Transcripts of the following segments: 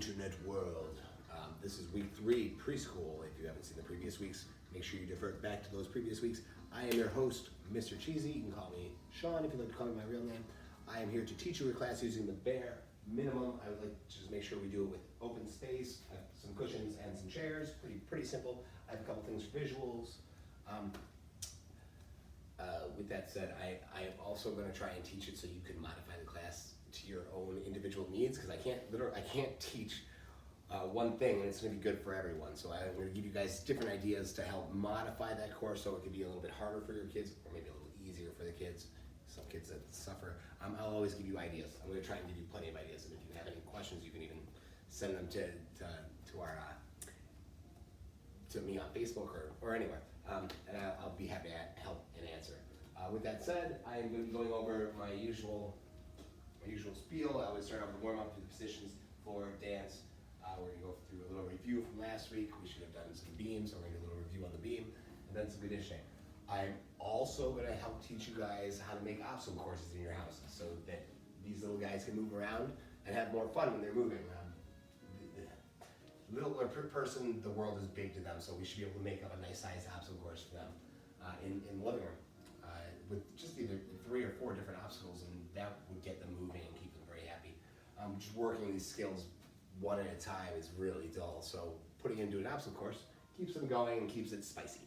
internet world. This is week 3, preschool. If you haven't seen the previous weeks, make sure you defer back to those previous weeks. I am your host, Mr. Cheesy. You can call me Sean if you'd like to call me my real name. I am here to teach you a class using the bare minimum. I would like to just make sure we do it with open space, some cushions and some chairs. Pretty simple. I have a couple things for visuals. With that said, I am also going to try and teach it so you can modify the class to your own individual needs, because I can't teach one thing and it's going to be good for everyone. So I'm going to give you guys different ideas to help modify that course so it can be a little bit harder for your kids, or maybe a little easier for the kids. Some kids that suffer. I'll always give you ideas. I'm going to try and give you plenty of ideas, and if you have any questions, you can even send them to me on Facebook or anywhere, and I'll be happy to help and answer. With that said, I'm going to be going over my usual spiel. I always start off with warm up to the positions, floor, dance. We're going to go through a little review from last week. We should have done some beams, so we're going to do a little review on the beam, and then some conditioning. I'm also going to help teach you guys how to make obstacle courses in your house so that these little guys can move around and have more fun when they're moving. Littler per person, the world is big to them, so we should be able to make up a nice sized obstacle course for them in the living room with just either 3 or 4 different obstacles, and that would get them moving and keep them very happy. Just working these skills one at a time is really dull, so putting into an obstacle course keeps them going and keeps it spicy.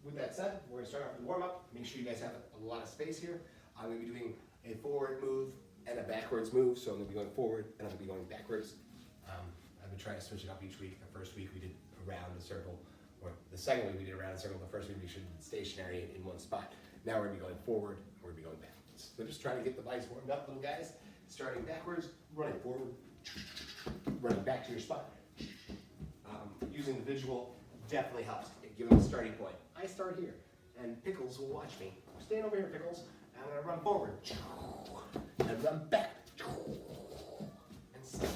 With that said, we're going to start off with the warm-up. Make sure you guys have a lot of space here. I'm going to be doing a forward move and a backwards move, so I'm going to be going forward and I'm going to be going backwards. I've been trying to switch it up each week. The first week we did around a circle, or the second week we did around a circle. The first week we should be stationary in one spot. Now we're going to be going forward, and we're going to be going backwards. So just trying to get the bodies warmed up, little guys. Starting backwards, running forward, running back to your spot. Using the visual definitely helps. Give them a starting point. I start here, and Pickles will watch me. I'm staying over here, Pickles. I'm going to run forward, and run back, and stop.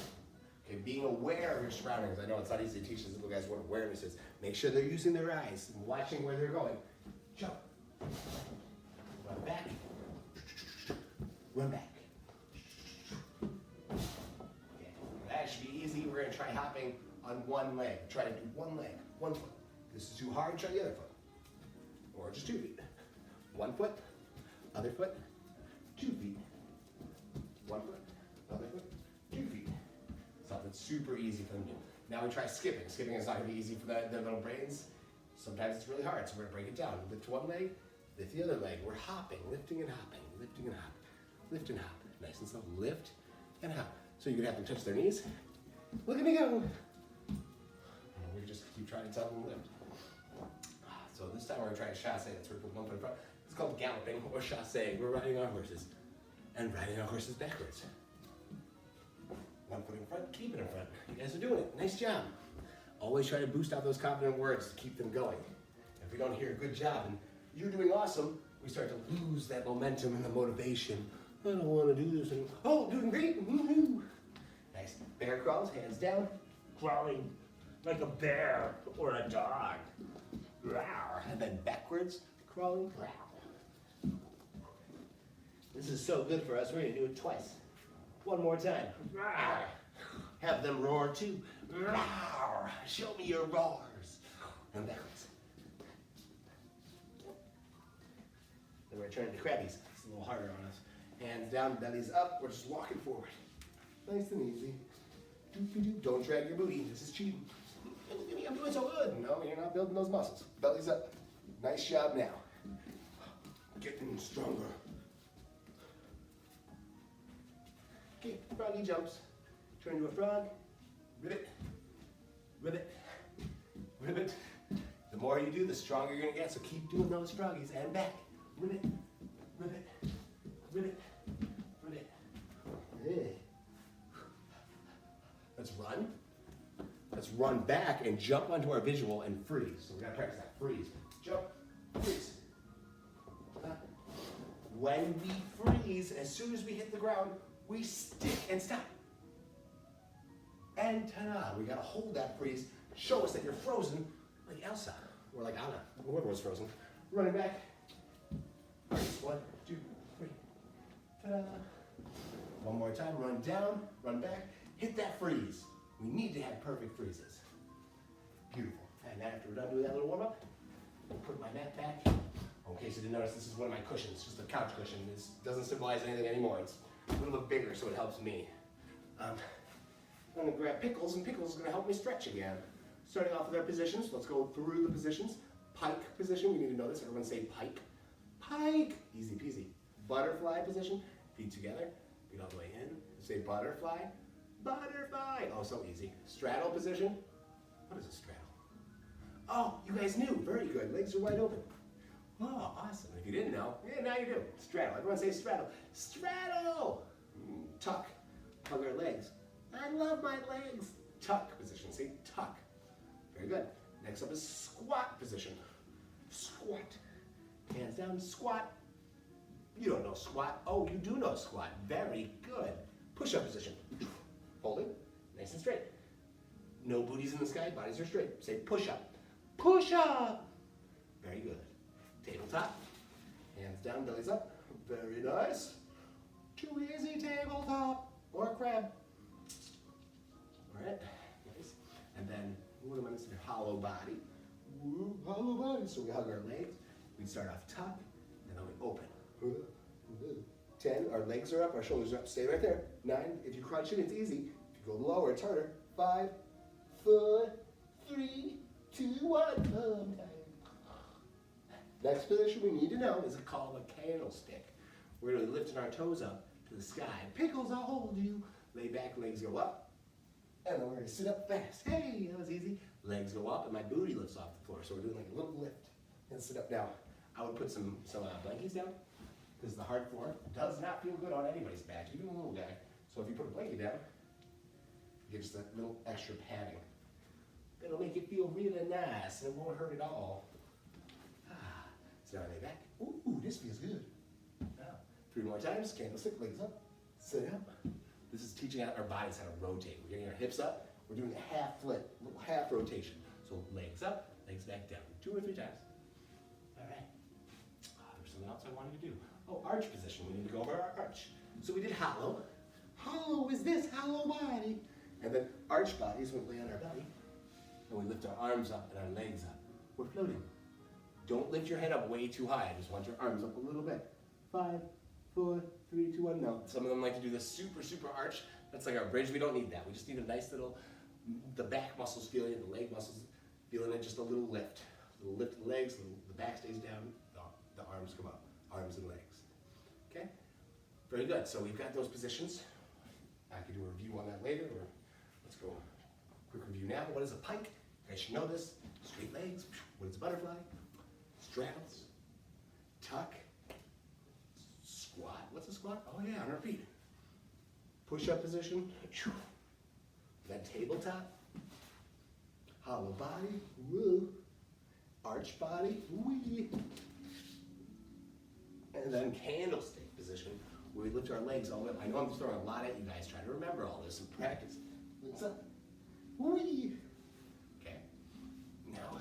Okay, being aware of your surroundings. I know it's not easy to teach these little guys what awareness is. Make sure they're using their eyes and watching where they're going. Jump, run back, run back. Okay, that should be easy. We're going to try hopping on one leg. Try to do one leg, one foot. This is too hard, try the other foot. Or just 2 feet. 1 foot, other foot, 2 feet. 1 foot, other foot, 2 feet. Something super easy for them to do. Now we try skipping. Skipping is not going to be easy for their little brains. Sometimes it's really hard, so we're going to break it down. Lift one leg, lift the other leg. We're hopping, lifting and hopping, lifting and hop, lift and hop. Nice and slow, lift and hop. So you can have them touch their knees. Look at me go. And we just keep trying to tell them to lift. So this time we're going to try a chasse. That's where we put 1 foot in front. It's called galloping or chasse. We're riding our horses and riding our horses backwards. 1 foot in front, keep it in front. You guys are doing it. Nice job. Always try to boost out those confident words to keep them going. If we don't hear a good job and you're doing awesome, we start to lose that momentum and the motivation. I don't want to do this anymore. Oh, doing great. Woo-hoo. Nice. Bear crawls, hands down. Crawling like a bear or a dog. Rawr. And then backwards, crawling. Rawr. This is so good for us. We're going to do it twice. One more time. Rawr. Have them roar too. Rawr. Show me your roars. And backwards. Then we're turning to crabbies. It's a little harder on us. Hands down, bellies up. We're just walking forward. Nice and easy. Don't drag your booty. This is cheating. I'm doing so good. No, you're not building those muscles. Belly's up. Nice job now. Getting stronger. Okay, froggy jumps. Turn to a frog. Ribbit. Ribbit. Ribbit. The more you do, the stronger you're going to get. So keep doing those froggies. And back. Ribbit. Ribbit. Ribbit. Ribbit. Yeah. Let's run. Let's run back and jump onto our visual and freeze. So we gotta practice that. Freeze. Jump. Freeze. When we freeze, as soon as we hit the ground, we stick and stop. And ta-da! We gotta hold that freeze. Show us that you're frozen, like Elsa, or like Anna, whoever was frozen. Running back. 1, 2, 3. Ta-da! One more time. Run down. Run back. hit that freeze. We need to have perfect freezes. Beautiful. And then after we're done doing that little warm-up, I'll put my mat back. In case you didn't notice, this is one of my cushions, just a couch cushion. This doesn't symbolize anything anymore. It's a little bit bigger, so it helps me. I'm gonna grab Pickles, and Pickles is gonna help me stretch again. Starting off with our positions, let's go through the positions. Pike position, we need to know this. Everyone say pike. Pike, easy peasy. Butterfly position, feet together, feet all the way in. Say butterfly, butterfly. Oh, so easy. Straddle position. What is a straddle? Oh, you guys knew, very good. Legs are wide open. Oh, awesome. If you didn't know, yeah, now you do. Straddle, everyone say straddle. Straddle! Tuck, hug our legs. I love my legs. Tuck position, say tuck. Very good. Next up is squat position. Squat. Hands down, squat. You don't know squat. Oh, you do know squat. Very good. Push-up position. Hold it, nice and straight. No booties in the sky, bodies are straight. Say push-up. Push-up. Very good. Tabletop. Hands down, bellies up. Very nice. Too easy, tabletop. Or crab. All right, nice. And then, what am I missing? Hollow body. Woo, hollow body. So we hug our legs. We start off tuck, and then we open. 10, our legs are up, our shoulders are up. Stay right there. 9, if you crunch it, it's easy. If you go lower, it's harder. 5, 4, 3, 2, 1. Oh, I'm tired. Next position we need to know is called a candlestick. We're really lifting our toes up to the sky. Pickles, I'll hold you. Lay back, legs go up. And then we're going to sit up fast. Hey, that was easy. Legs go up, and my booty lifts off the floor. So we're doing like a little lift and sit up. Now, I would put some blankets down, because the hard floor does not feel good on anybody's back, even a little guy. So if you put a blanket down, you get just that little extra padding. It'll make it feel really nice, and it won't hurt at all. So now I lay back. Ooh, this feels good. Now, 3 more times, candlestick, legs up, sit up. This is teaching our bodies how to rotate. We're getting our hips up. We're doing a half flip, a little half rotation. So legs up, legs back down. 2 or 3 times. All right. There's something else I wanted to do. Oh, arch position. We need to go over our arch. So we did hollow. Hollow is this hollow body. And then arch bodies, we lay on our belly. And we lift our arms up and our legs up. We're floating. Don't lift your head up way too high. I just want your arms up a little bit. 5, 4, 3, 2, 1. No. Some of them like to do this super, super arch. That's like our bridge. We don't need that. We just need a nice little, the back muscles feeling it, the leg muscles feeling it, just a little lift. A little lift of the legs, the back stays down, the arms come up. Arms and legs. Okay? Very good. So we've got those positions. I could do a review on that later, or let's go quick review now. What is a pike? You guys should know this. Straight legs. What is a butterfly? Straddles. Tuck. Squat. What's a squat? Oh yeah, on our feet. Push-up position. Then tabletop. Hollow body. Woo. Arch body. Wee. And then candlestick position, where we lift our legs all the way up. I know I'm throwing a lot at you guys. Try to remember all this and practice. Legs up. Wee. Okay. Now,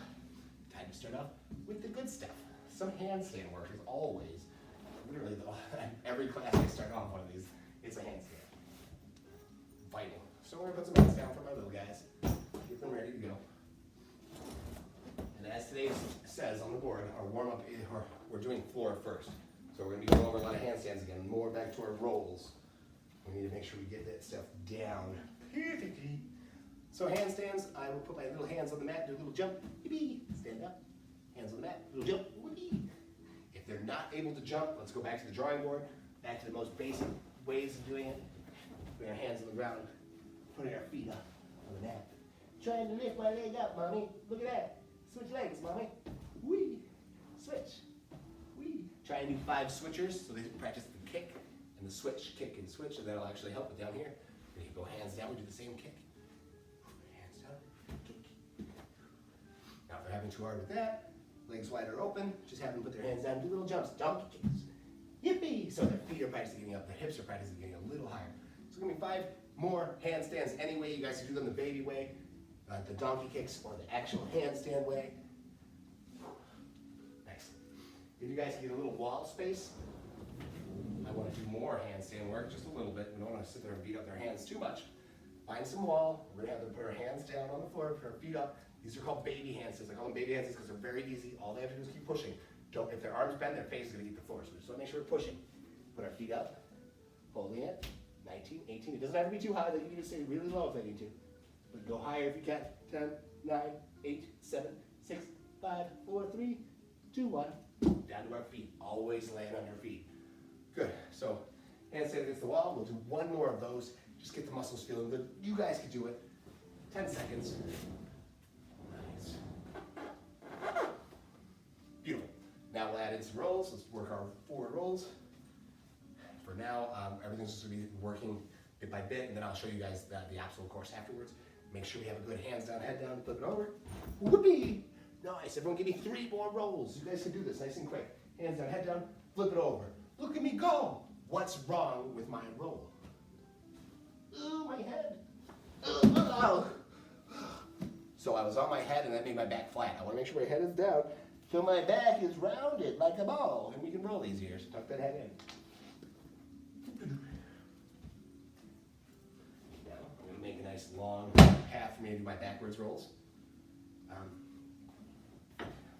time to start off with the good stuff. Some handstand work is always, literally, every class I start off one of these, it's a handstand. Vital. So we're going to put some hands down for my little guys. Get them ready to go. And as today says on the board, our warm-up, we're doing floor first. So we're going to be going over a lot of handstands again, more back to our rolls. We need to make sure we get that stuff down perfectly. So handstands, I will put my little hands on the mat, do a little jump, yippee, stand up, hands on the mat, little jump, yippee. If they're not able to jump, let's go back to the drawing board, back to the most basic ways of doing it. Putting our hands on the ground, putting our feet up on the mat. Trying to lift my leg up, mommy. Look at that. Switch legs, mommy. Whee, switch. Try and do 5 switchers, so they practice the kick and the switch, kick and switch, and that'll actually help it down here. Then you go hands down, we do the same kick. Hands down, kick. Now if they're having too hard with that, legs wide are open, just have them put their hands down, do little jumps, donkey kicks. Yippee! So their feet are practicing getting up, their hips are practicing getting a little higher. So it's gonna be 5 more handstands any way you guys can do them, the baby way, the donkey kicks, or the actual handstand way. If you guys get a little wall space, I want to do more handstand work, just a little bit. We don't want to sit there and beat up their hands too much. find some wall. We're gonna have them put our hands down on the floor, put our feet up. These are called baby handstands. I call them baby handstands because they're very easy. All they have to do is keep pushing. Don't, if their arms bend, their face is gonna eat the floor. So we just wanna make sure we're pushing. Put our feet up, holding it. 19, 18. It doesn't have to be too high. You can even stay really low if I need to. But go higher if you can. 10, 9, 8, 7, 6, 5, 4, 3, 2, 1. Down to our feet. Always land on your feet. Good. So handstand against the wall. We'll do one more of those. Just get the muscles feeling good. You guys can do it. 10 seconds. Nice. Beautiful. Now we'll add in some rolls. Let's work our forward rolls. For now, everything's just going to be working bit by bit, and then I'll show you guys the obstacle course afterwards. Make sure we have a good hands down, head down, flip it over. Whoopee! Nice. Everyone give me 3 more rolls. You guys can do this nice and quick. Hands down, head down, flip it over. Look at me go. What's wrong with my roll? Ooh, my head. Oh. So I was on my head and that made my back flat. I want to make sure my head is down so my back is rounded like a ball and we can roll easier. So tuck that head in. Now I'm going to make a nice long path for me to do my backwards rolls.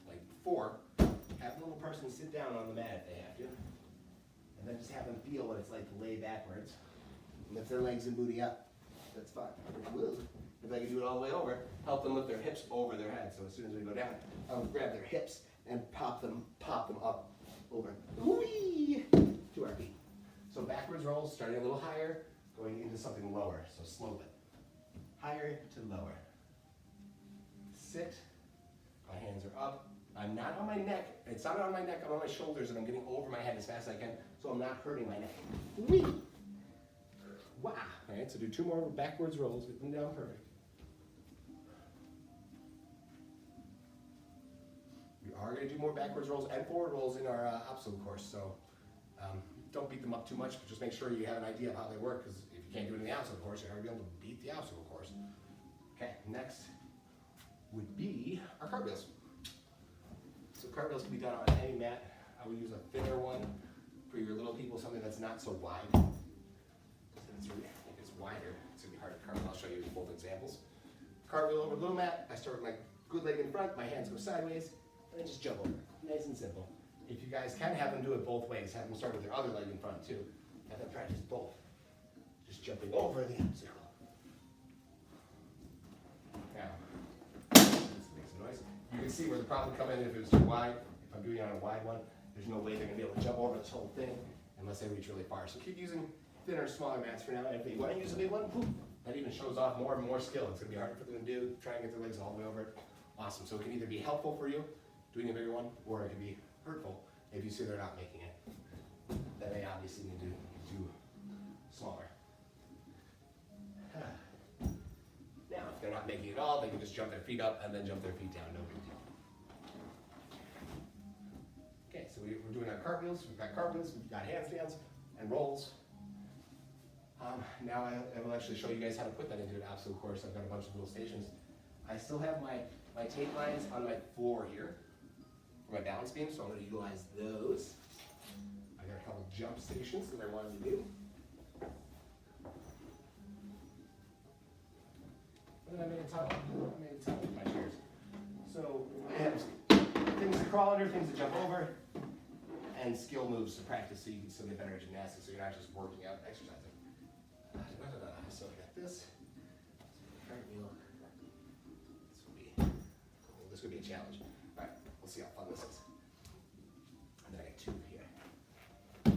Like 4, have the little person sit down on the mat if they have to. And then just have them feel what it's like to lay backwards. Lift their legs and booty up. That's fine. If I can do it all the way over, help them lift their hips over their head. So as soon as we go down, I'll grab their hips and pop them up over. Whee! To our feet. So backwards rolls, starting a little higher, going into something lower. So slope it. Higher to lower. Sit. My hands are up. I'm not on my neck. It's not on my neck. I'm on my shoulders, and I'm getting over my head as fast as I can, so I'm not hurting my neck. Whee! Wow. All right, so do 2 more backwards rolls. Get them down perfect. We are going to do more backwards rolls and forward rolls in our obstacle course, so don't beat them up too much, but just make sure you have an idea of how they work, because if you can't do it in the obstacle course, you're not going to be able to beat the obstacle course. Okay, next would be our cartwheels. So cartwheels can be done on any mat. I would use a thinner one for your little people, something that's not so wide. If it's wider, it's going to be hard to cartwheel. I'll show you both examples. Cartwheel over little mat. I start with my good leg in front, my hands go sideways, and then just jump over. Nice and simple. If you guys can have them do it both ways, have them start with their other leg in front too. Have them practice both. Just jumping over the obstacle. Now, this makes a noise. You can see where the problem comes in if it was too wide. If I'm doing it on a wide one, there's no way they're going to be able to jump over this whole thing unless they reach really far. So keep using thinner, smaller mats for now. And if you want to use a big one, that even shows off more and more skill. It's going to be harder for them to do. Try and get their legs all the way over it. Awesome. So it can either be helpful for you, doing a bigger one, or it can be hurtful if you see they're not making it. Then they obviously need to do smaller. Now, if they're not making it at all, they can just jump their feet up and then jump their feet down. No big deal. Okay, so we're doing our cartwheels. We've got cartwheels, we've got handstands and rolls. Now I will actually show you guys how to put that into an obstacle course. I've got a bunch of little stations. I still have my tape lines on my floor here for my balance beam, so I'm going to utilize those. I got a couple jump stations that I wanted to do. And then I made a tunnel. With my chairs. So I have things to crawl under, things to jump over, and skill moves to practice so you can still get better at gymnastics, so you're not just working out and exercising. So I got this. Cartwheel. This would be a challenge. All right, we'll see how fun this is. And then I got 2 here. Okay.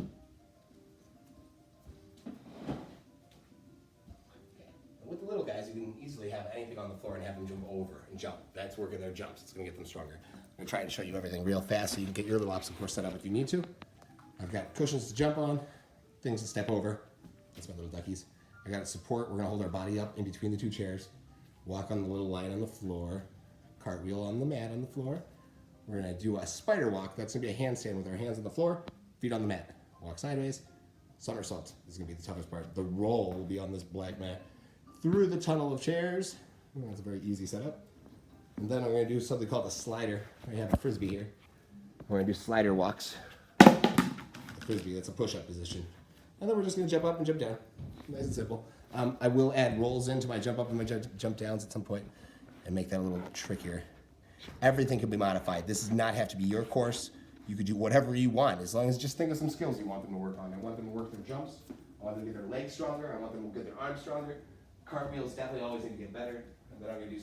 And with the little guys, you can easily have anything on the floor and have them jump over and jump. That's working their jumps. It's going to get them stronger. I'm going to try and show you everything real fast so you can get your little obstacle course set up if you need to. I've got cushions to jump on, things to step over. That's my little duckies. I got support. We're going to hold our body up in between the 2 chairs. Walk on the little line on the floor. Cartwheel on the mat on the floor. We're going to do a spider walk. That's going to be a handstand with our hands on the floor, feet on the mat. Walk sideways, somersault. This is going to be the toughest part. The roll will be on this black mat through the tunnel of chairs. That's a very easy setup. And then I'm going to do something called a slider. I have a frisbee here. We're going to do slider walks. The frisbee, that's a push-up position. And then we're just gonna jump up and jump down. Nice and simple. I will add rolls into my jump up and my jump downs at some point and make that a little trickier. Everything can be modified. This does not have to be your course. You could do whatever you want, as long as just think of some skills you want them to work on. I want them to work their jumps. I want them to get their legs stronger. I want them to get their arms stronger. Cartwheels definitely always need to get better. And then I'm gonna do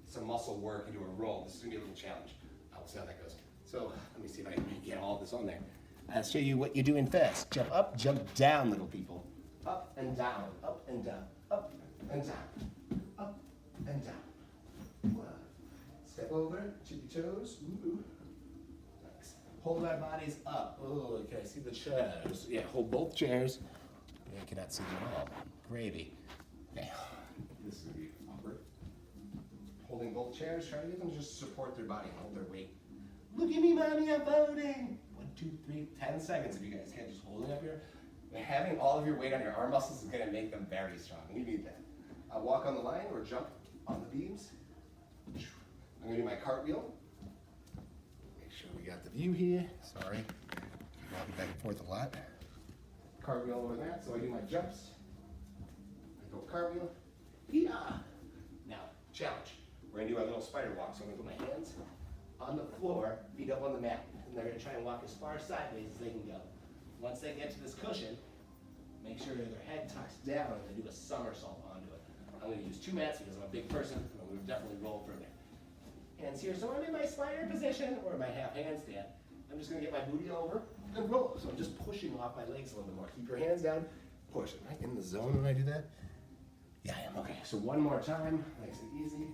some muscle work and do a roll. This is gonna be a little challenge. I'll see how that goes. So let me see if I can get all this on there. I'll show you what you're doing first. Jump up, jump down, little people. Up and down, up and down, up and down, up and down. One. Step over, tip your toes. Ooh. Nice. Hold our bodies up. Oh, okay, see the chairs. Yeah, hold both chairs. Yeah, I cannot see them at all. Gravy. Okay. This is gonna be awkward. Holding both chairs, try to get them to just support their body and hold their weight. Look at me, mommy, I'm voting. 1, 2, 3, 10 seconds if you guys can't just hold it up here. Having all of your weight on your arm muscles is going to make them very strong. We need that. Walk on the line or jump on the beams. I'm going to do my cartwheel. Make sure we got the view here. Sorry. Walking back and forth a lot. Cartwheel over that. So I do my jumps. I go cartwheel. Yeah. Now, challenge. We're going to do our little spider walk. So I'm going to put my hands on the floor, feet up on the mat. And they're going to try and walk as far sideways as they can go. Once they get to this cushion, make sure their head tucks down and they do a somersault onto it. I'm going to use 2 mats because I'm a big person, and I'm going to definitely roll further. Hands here, so I'm in my slider position or my half handstand. I'm just going to get my booty over and roll. So I'm just pushing off my legs a little bit more. Keep your hands down, push. Am I in the zone when I do that? Yeah, I am. Okay, so one more time, nice and easy.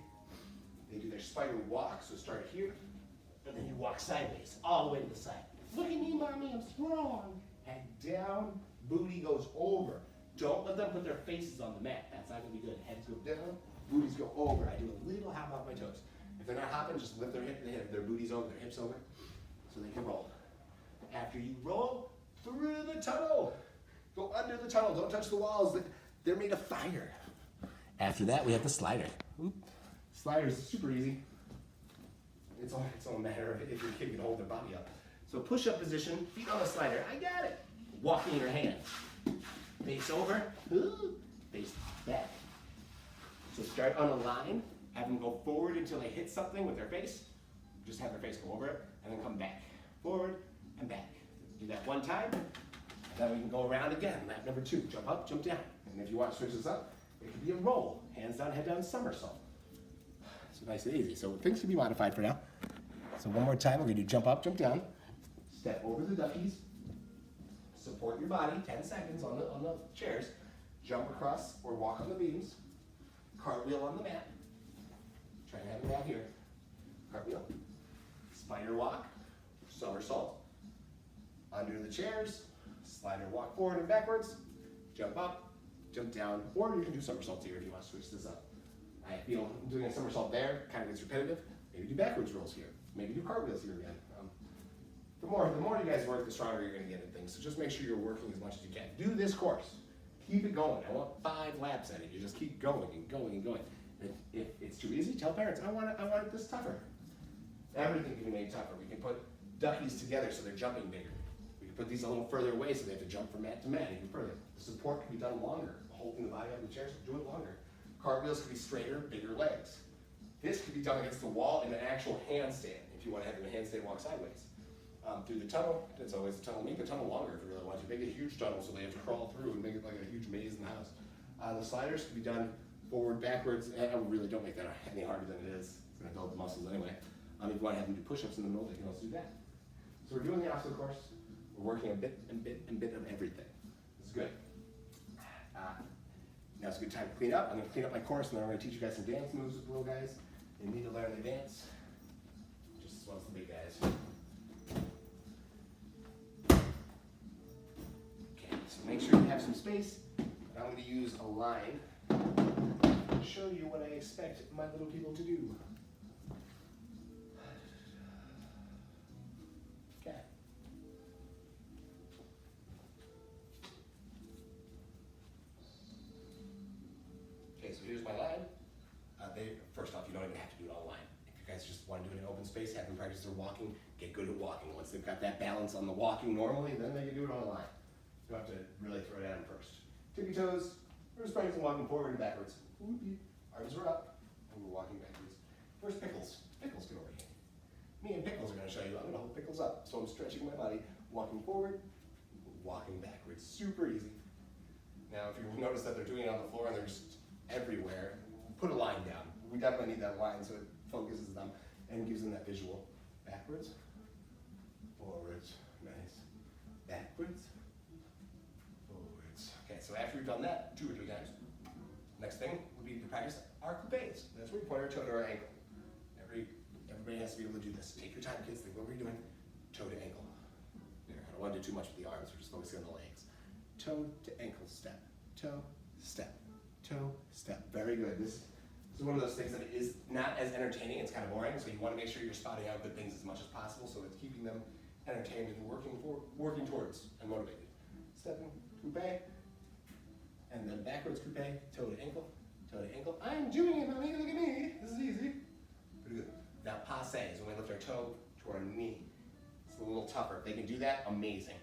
They do their spider walk, so start here, and then you walk sideways, all the way to the side. Look at me, mommy, I'm strong. Head down, booty goes over. Don't let them put their faces on the mat. That's not gonna be good. Heads go down, booties go over. I do a little hop off my toes. If they're not hopping, just lift their hip, their booties over, their hips over, so they can roll. After you roll, through the tunnel. Go under the tunnel, don't touch the walls. They're made of fire. After that, we have the slider. Oop. Slider is super easy. It's all a matter of if your kid can hold their body up. So push-up position, feet on the slider. I got it. Walking your hands. Face over, face back. So start on a line, have them go forward until they hit something with their face. Just have their face go over it, and then come back. Forward and back. Do that one time, then we can go around again. Lap number 2, jump up, jump down. And if you want to switch this up, it could be a roll. Hands down, head down, somersault. So nice and easy. So things can be modified for now. So one more time, we're gonna do jump up, jump down. Step over the duckies, support your body, 10 seconds on the chairs, jump across or walk on the beams, cartwheel on the mat, try to have it out here, cartwheel, spider walk, somersault, under the chairs, slider walk forward and backwards, jump up, jump down, or you can do somersaults here if you want to switch this up. I feel doing a somersault there kind of gets repetitive, maybe do backwards rolls here, maybe do cartwheels here again. The more you guys work, the stronger you're going to get at things. So just make sure you're working as much as you can. Do this course. Keep it going. I want 5 laps at it. You just keep going and going and going. If it's too easy, tell parents, I want it this tougher. Everything can be made tougher. We can put duckies together so they're jumping bigger. We can put these a little further away so they have to jump from mat to mat even further. The support can be done longer. Holding the body up in the chairs, do it longer. Cartwheels can be straighter, bigger legs. This can be done against the wall in an actual handstand if you want to have a handstand walk sideways. Through the tunnel, it's always the tunnel. Make the tunnel longer if you really want to. Make a huge tunnel so they have to crawl through and make it like a huge maze in the house. The sliders can be done forward, backwards, and I really don't make that any harder than it is. It's going to build the muscles anyway. If you want to have them do push-ups in the middle, they can also do that. So we're doing the obstacle course. We're working a bit of everything. This is good. Now it's a good time to clean up. I'm going to clean up my course, and then I'm going to teach you guys some dance moves with the little guys. They need to learn the dance, just as well as the big guys. Make sure you have some space. I'm going to use a line to show you what I expect my little people to do. Okay. Okay, so here's my line. First off, you don't even have to do it all line. If you guys just want to do it in open space, have them practice their walking, get good at walking. Once they've got that balance on the walking normally, then they can do it on a line. You have to really throw down first. Tippy toes, first practice walking forward and backwards. Whoopee. Arms are up, and we're walking backwards. First pickles. Pickles, get over here. Me and Pickles are going to show you. I'm going to hold Pickles up. So I'm stretching my body, walking forward, walking backwards. Super easy. Now, if you notice that they're doing it on the floor and they're just everywhere, put a line down. We definitely need that line so it focuses them and gives them that visual. Backwards, forwards, nice. Backwards, forwards. Okay, so after we've done that 2 or 3 times, next thing would be to practice our coupes. That's where we point our toe to our ankle. Everybody has to be able to do this. Take your time, kids. Think, what were you doing? Toe to ankle. There, I don't want to do too much with the arms. We're just focusing on the legs. Toe to ankle, step, toe, step, toe, step. Very good. This is one of those things that is not as entertaining. It's kind of boring, so you want to make sure you're spotting out good things as much as possible, so it's keeping them entertained and working towards and motivated. Stepping, coupe, and then backwards coupe, toe to ankle, toe to ankle. I'm doing it, mommy. Look at me. This is easy. Pretty good. Now passe is when we lift our toe to our knee. It's a little tougher. If they can do that, amazing.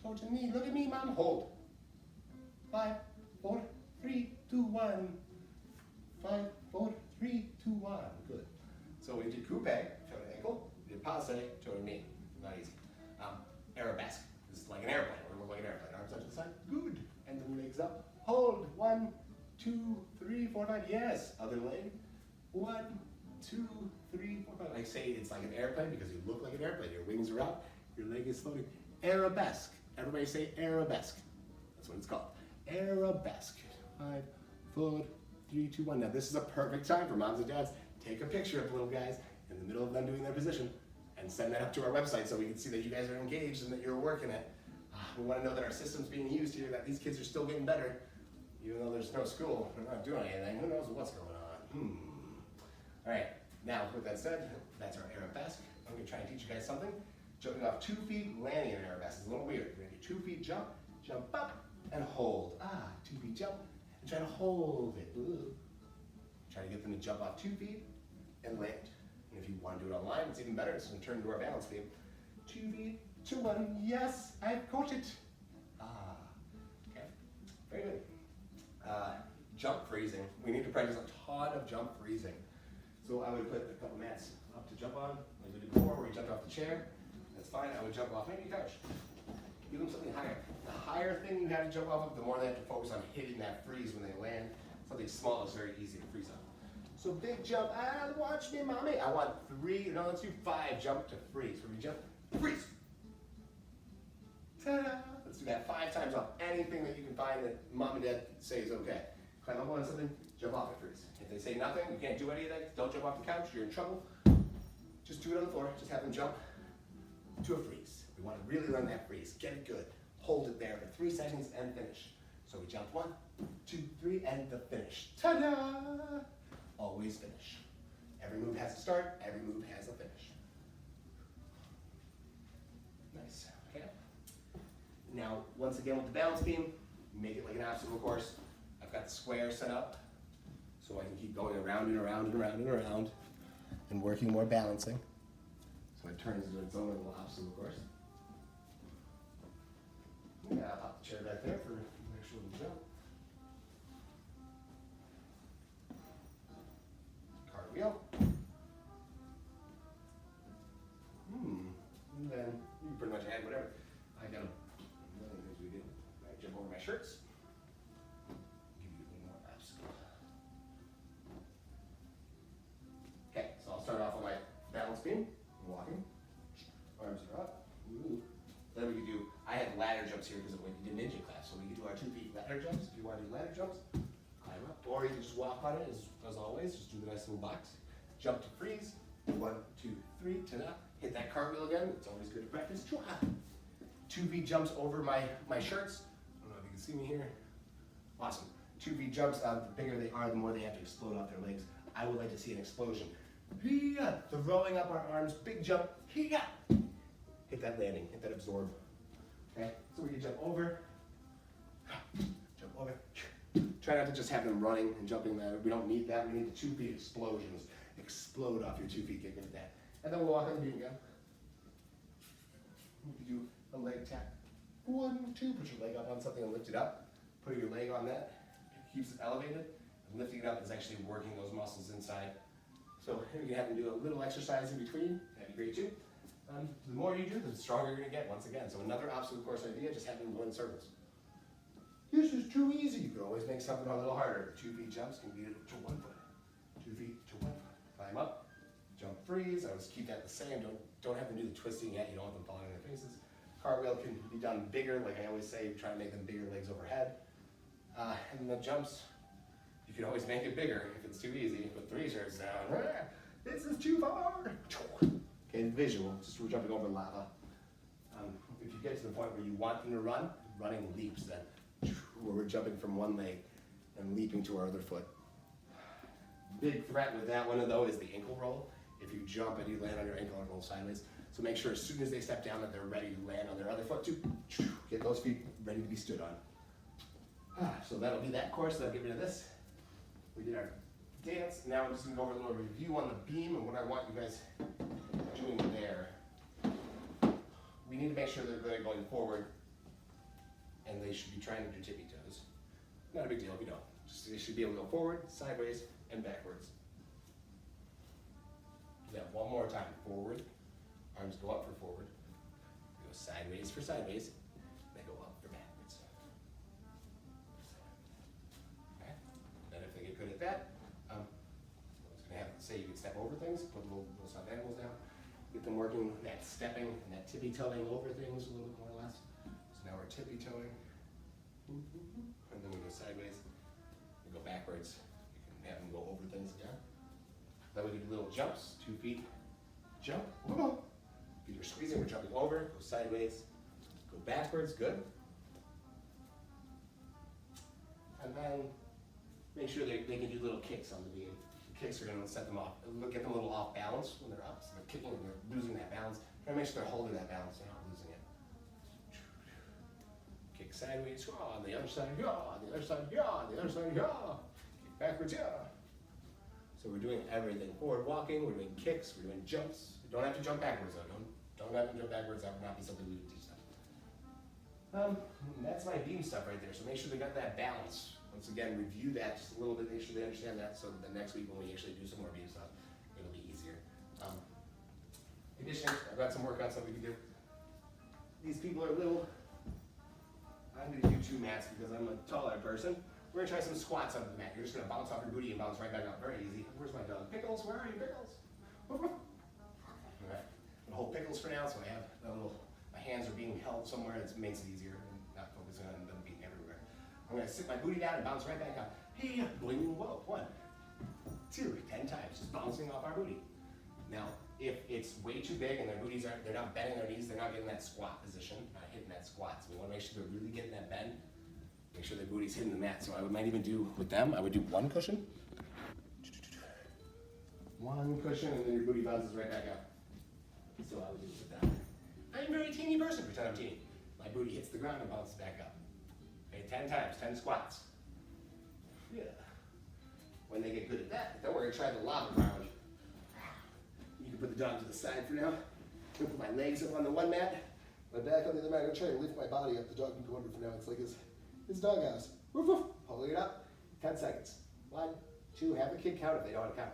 Toe to knee. Look at me, mom. Hold. 5, 4, 3, 2, 1. 5, 4, 3, 2, 1. Good. So we did coupe, toe to ankle. We did passe, toe to knee. Not easy. Arabesque. This is like an airplane. We're going to look like an airplane. Arms up to the side. Good. And then legs up. Hold. 1, 2, 3, 4, 5. Yes. Other leg. 1, 2, 3, 4, 5. I say it's like an airplane because you look like an airplane. Your wings are out, your leg is floating. Arabesque. Everybody say arabesque. That's what it's called. Arabesque. 5, 4, 3, 2, 1. Now this is a perfect time for moms and dads. Take a picture of the little guys in the middle of them doing their position and send that up to our website so we can see that you guys are engaged and that you're working it. We want to know that our system's being used here, that these kids are still getting better. Even though there's no school, they're not doing anything. Who knows what's going on? All right, now with that said, that's our arabesque. I'm going to try and teach you guys something. Jumping off 2 feet, landing in an arabesque is a little weird. We're going to do 2 feet jump, jump up, and hold. 2 feet jump, and try to hold it. Ooh. Try to get them to jump off 2 feet and land. And if you want to do it online, it's even better. It's going to turn to our balance beam. 2 feet, 2, 1. Yes, I've caught it. Okay, very good. Jump freezing. We need to practice a ton of jump freezing. So I would put a couple mats up to jump on, like we did before, where we jumped off the chair. That's fine. I would jump off maybe couch. Give them something higher. The higher thing you have to jump off of, the more they have to focus on hitting that freeze when they land. Something small is very easy to freeze on. So big jump. Watch me, mommy. I want 3. No, let's do 5. Jump to freeze. Where we jump, freeze. Ta-da! Let's do that 5 times off anything that you can find that mom and dad say is okay. Climb up on something, jump off and freeze. If they say nothing, you can't do anything, don't jump off the couch, you're in trouble. Just do it on the floor, just have them jump to a freeze. We want to really learn that freeze, get it good. Hold it there for 3 seconds and finish. So we jump 1, 2, 3, and the finish. Ta-da! Always finish. Every move has a start, every move has a finish. Nice, okay? Now, once again with the balance beam, make it like an obstacle course. I've got the square set up so I can keep going around and around and around and around and working more balancing. So it turns into its own little obstacle course. Yeah, I'll pop the chair back there for an actual jump. Cartwheel. And then you can pretty much add whatever. I got another things we do. I jump over my shirts. Give you a little more obstacle. Okay, so I'll start off on my balance beam. Walking. Arms are up. Ooh. Then we could do, I had ladder jumps here because of when you did ninja class. So we could do our 2 feet ladder jumps. If you want to do ladder jumps, climb up. Or you can just walk on it as always. Just do the nice little box. Jump to freeze. 1, 2, 3, ta-da. Hit that cartwheel again. It's always good to practice. 2 feet jumps over my shirts. I don't know if you can see me here. Awesome. 2 feet jumps, the bigger they are, the more they have to explode off their legs. I would like to see an explosion. Throwing up our arms, big jump. Hit that landing, hit that absorb. Okay, so we can jump over. Try not to just have them running and jumping there. We don't need that. We need the 2 feet explosions. Explode off your 2 feet, get rid of that. And then we'll walk on the beam again. We can do a leg tap. 1, 2, put your leg up on something and lift it up. Put your leg on that, it keeps it elevated, and lifting it up is actually working those muscles inside. So you can have them do a little exercise in between, that'd be great too. The more you do, the stronger you're gonna get once again. So another obstacle course idea, just have them go in circles. This is too easy. You can always make something a little harder. 2 feet jumps can be to 1 foot. 2 feet to 1 foot. Climb up, jump freeze. I always keep that the same. Don't have them do the twisting yet. You don't want them falling on their faces. Cartwheel can be done bigger, like I always say, try to make them bigger, legs overhead. And the jumps, you can always make it bigger if it's too easy. Put 3 shirts down. This is too far. Okay, visual, just we're jumping over lava. If you get to the point where you want them to run, running leaps then. Where we're jumping from one leg and leaping to our other foot. Big threat with that one though is the ankle roll. If you jump and you land on your ankle and roll sideways. So make sure as soon as they step down that they're ready to land on their other foot too. Get those feet ready to be stood on. So that'll be that course, that'll get rid of this. We did our dance, now I'm just gonna go over a little review on the beam and what I want you guys doing there. We need to make sure that they're going forward and they should be trying to do tippy toes. Not a big deal if you don't. Just they should be able to go forward, sideways, and backwards. Do that one more time. Forward, arms go up for forward. Go sideways for sideways. They go up for backwards. Okay. Then if they get good at that, I was gonna have to say you can step over things, put little stuffed animals down, get them working that stepping and that tippy toeing over things a little bit more or less. Now we're tippy toeing, and then we go sideways, we go backwards, you can have them go over things again. Then we can do little jumps, 2 feet, jump, feet are squeezing, we're jumping over, go sideways, go backwards, good. And then make sure they can do little kicks on the beam. The kicks are gonna set them off, get them a little off balance when they're up, so they're kicking and they're losing that balance. Try to make sure they're holding that balance, they're not losing it. Kick sideways, on the other side, on the other side, on the other side, kick backwards, So we're doing everything. Forward walking, we're doing kicks, we're doing jumps. You don't have to jump backwards though. Don't have to jump backwards, that would not be something we would teach them. That's my beam stuff right there, so make sure they got that balance. Once again, review that just a little bit, make sure they understand that, so that the next week when we actually do some more beam stuff, it'll be easier. Conditioning, I've got some workouts that we can do. These people are little. I'm gonna do 2 mats because I'm a taller person. We're gonna try some squats on the mat. You're just gonna bounce off your booty and bounce right back up. Very easy. Where's my dog? Pickles, where are you, Pickles? All right. I'm gonna hold Pickles for now, so I have my hands are being held somewhere. It makes it easier and not focusing on them being everywhere. I'm gonna sit my booty down and bounce right back up. Hey, boing, whoa, 1, 2, 10 times, just bouncing off our booty. Now, if it's way too big and their booties they're not bending their knees, they're not getting that squat position, not hitting that squat. So we want to make sure they're really getting that bend. Make sure their booty's hitting the mat. So might even do with them, I would do 1 cushion. 1 cushion, and then your booty bounces right back up. So I would do it with them. I'm a very teeny person, pretend I'm teeny. My booty hits the ground and bounces back up. Okay, 10 times, 10 squats. Yeah. When they get good at that, then we're gonna try the lava round. You can put the dog to the side for now. I'm gonna put my legs up on the one mat, my back on the other mat. I'm gonna try to lift my body up. The dog can go under for now. It's like his doghouse. Woof, woof. Holding it up. 10 seconds. 1, 2, have the kid count if they don't want to count.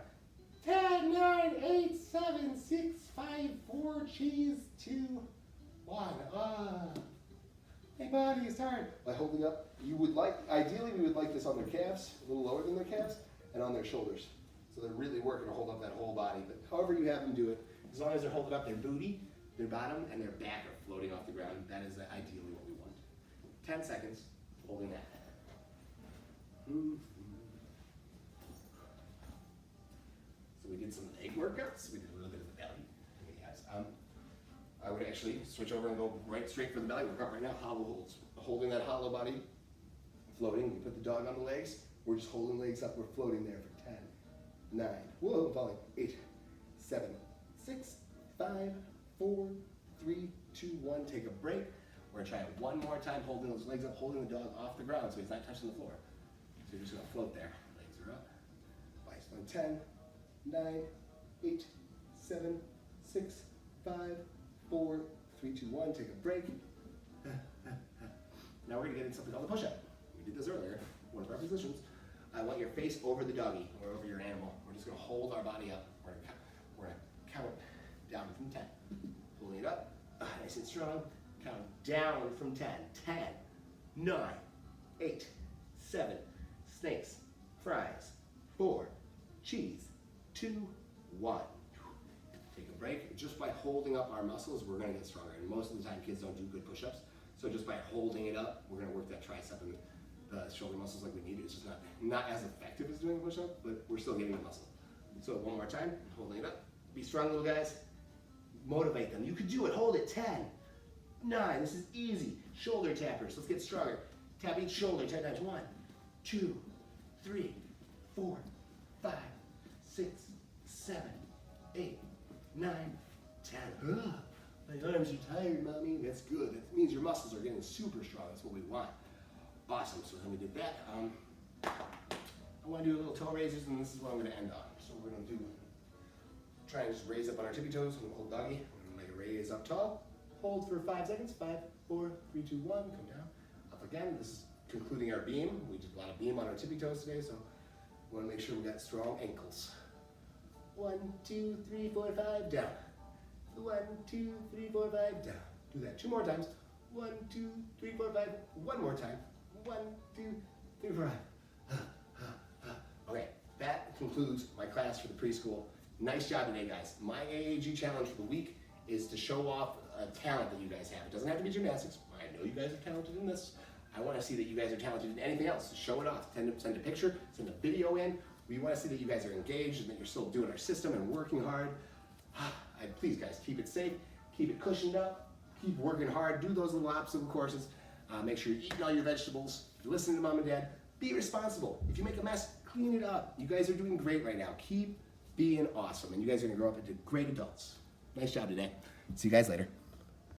10, 9, 8, 7, 6, 5, 4, cheese, 2, 1. Hey buddy, it's hard. By holding up, ideally we would like this on their calves, a little lower than their calves, and on their shoulders. So they're really working to hold up that whole body. But however you have them do it, as long as they're holding up their booty, their bottom, and their back are floating off the ground, that is ideally what we want. 10 seconds, holding that. So we did some leg workouts. We did a little bit of the belly. Yes. I would actually switch over and go straight for the belly workout right now. Hollow holds. Holding that hollow body, floating. We put the dog on the legs. We're just holding legs up. We're floating there for 10, 9, whoa, I'm falling. 8, 7, 6, 5, 4, 3, 2, 1. Take a break. We're gonna try it one more time, holding those legs up, holding the dog off the ground so he's not touching the floor. So you're just gonna float there. Legs are up. Bicycle. 10, 9, 8, 7, 6, 5, 4, 3, 2, 1. Take a break. Now we're gonna get into something called a push-up. We did this earlier, one of our positions. I want your face over the doggy or over your animal. We're just gonna hold our body up. We're gonna count down from 10. Pulling it up, nice and strong. Count down from 10. 10, 9, 8, 7, snakes, fries, 4, cheese, 2, 1. Take a break. Just by holding up our muscles, we're gonna get stronger. And most of the time, kids don't do good push-ups. So just by holding it up, we're gonna work that tricep and the shoulder muscles like we need. It's just not as effective as doing a push-up, but we're still getting the muscle. So one more time, holding it up. Be strong, little guys. Motivate them. You can do it. Hold it. 10, 9. This is easy. Shoulder tappers. Let's get stronger. Tap each shoulder 10 times. 1, 2, 3, 4, 5, 6, 7, 8, 9, 10. Ugh, my arms are tired, mommy. That's good. That means your muscles are getting super strong. That's what we want. Awesome. So then we did that. I want to do a little toe raises, and this is what I'm going to end on. So we're going to try and just raise up on our tippy toes. We're going to hold doggy. We're going to raise up tall. Hold for 5 seconds. 5, 4, 3, 2, 1. Come down. Up again. This is concluding our beam. We did a lot of beam on our tippy toes today, so we want to make sure we got strong ankles. 1, 2, 3, 4, 5. Down. 1, 2, 3, 4, 5. Down. Do that 2 more times. 1, 2, 3, 4, 5. One more time. 1, 2, 3, 4, 5. Okay, that concludes my class for the preschool. Nice job today, guys. My AAG challenge for the week is to show off a talent that you guys have. It doesn't have to be gymnastics. I know you guys are talented in this. I want to see that you guys are talented in anything else. Show it off. Send a picture, send a video in. We want to see that you guys are engaged and that you're still doing our system and working hard. Please, guys, keep it safe, keep it cushioned up, keep working hard, do those little obstacle courses. Make sure you're eating all your vegetables, listen to mom and dad, be responsible. If you make a mess, clean it up. You guys are doing great right now. Keep being awesome, and you guys are gonna grow up into great adults. Nice job today. See you guys later.